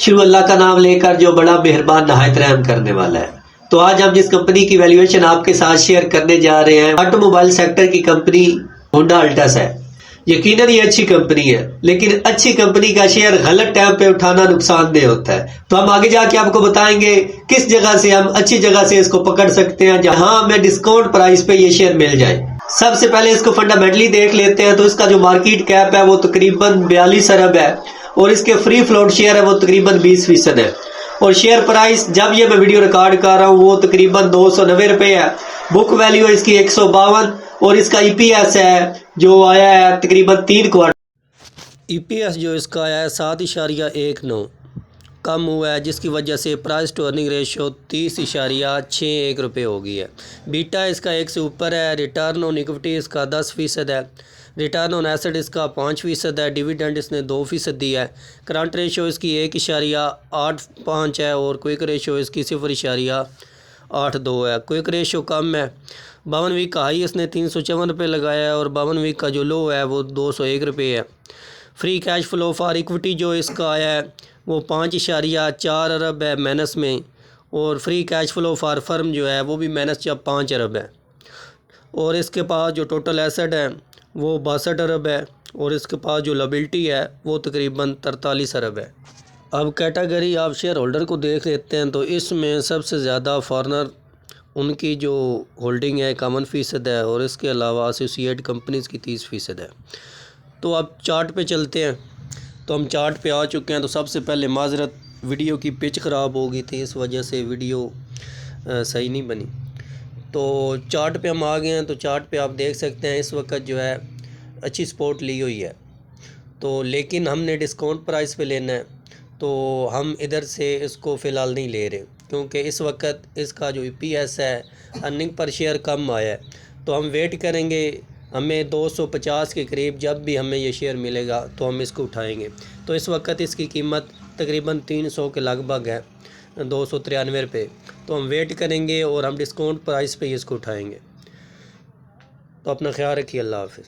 शुरू अल्लाह का नाम लेकर जो बड़ा मेहरबान नहायत रहम करने वाला है। तो आज हम जिस कंपनी की वैल्यूएशन आपके साथ शेयर करने जा रहे हैं, ऑटोमोबाइल सेक्टर की कंपनी होंडा अल्टस है। यकीनन ये अच्छी कंपनी है, लेकिन अच्छी कंपनी का शेयर गलत टाइम पे उठाना नुकसानदेह होता है। तो हम आगे जाके आपको बताएंगे किस जगह से हम अच्छी जगह से इसको पकड़ सकते हैं जहां हमें डिस्काउंट प्राइस पे ये शेयर मिल जाए। सबसे पहले इसको फंडामेंटली देख लेते हैं। तो इसका जो मार्केट कैप है वो तकरीबन 42 अरब है और इसके फ्री फ्लोट शेयर है वो तकरीबन 20% है। और शेयर प्राइस जब ये मैं वीडियो रिकॉर्ड कर रहा हूँ वो तकरीबन 290 रुपये है। बुक वैल्यू है इसकी 152 और इसका ईपीएस है जो आया है तकरीबन 3 क्वार्टर। ईपीएस जो इसका आया है 7.19 कम हुआ है, जिसकी वजह से प्राइस टू अर्निंग रेशियो 30.61 रुपये हो गई है। बीटा इसका 1 से ऊपर है। रिटर्न ऑन इक्विटी इसका 10% है। रिटर्न ऑन एसेट इसका 5% है। डिविडेंड इसने 2% दिया है। करंट रेशियो इसकी 1.85 है और क्विक रेशियो इसकी 0.82 है। क्विक रेशियो कम है। 52 वीक का हाई इसने 354 रुपये लगाया है और 52 वीक का जो लो है वो 201 रुपये है। Free cash flow for equity जो इसका आया है वो 5.4 अरब है माइनस में, और free cash flow for firm जो है वो भी माइनस 5 अरब है। और इसके पास जो टोटल एसेट है वो 62 अरब है और इसके पास जो लायबिलिटी है वो तकरीबन 43 अरब है। अब कैटेगरी आप शेयर होल्डर को देख लेते हैं तो इसमें सबसे ज़्यादा फॉरेनर उनकी जो होल्डिंग है 51% है और इसके अलावा एसोसिएट कंपनीज़ की 30% है। तो अब चार्ट पे चलते हैं। तो हम चार्ट पे आ चुके हैं। तो सबसे पहले माजरत, वीडियो की पिच ख़राब हो गई थी, इस वजह से वीडियो सही नहीं बनी। तो चार्ट पे हम आ गए हैं। तो चार्ट पे आप देख सकते हैं इस वक्त जो है अच्छी सपोर्ट ली हुई है। तो लेकिन हमने डिस्काउंट प्राइस पे लेना है, तो हम इधर से इसको फ़िलहाल नहीं ले रहे क्योंकि इस वक्त इसका जो ईपीएस है अर्निंग पर शेयर कम आया है। तो हम वेट करेंगे, हमें 250 के करीब जब भी हमें ये शेयर मिलेगा तो हम इसको उठाएंगे। तो इस वक्त इसकी कीमत तकरीबन 300 के लगभग है, 293 रुपये। तो हम वेट करेंगे और हम डिस्काउंट प्राइस पे इसको उठाएंगे। तो अपना ख्याल रखिए। अल्लाह हाफ़िज़।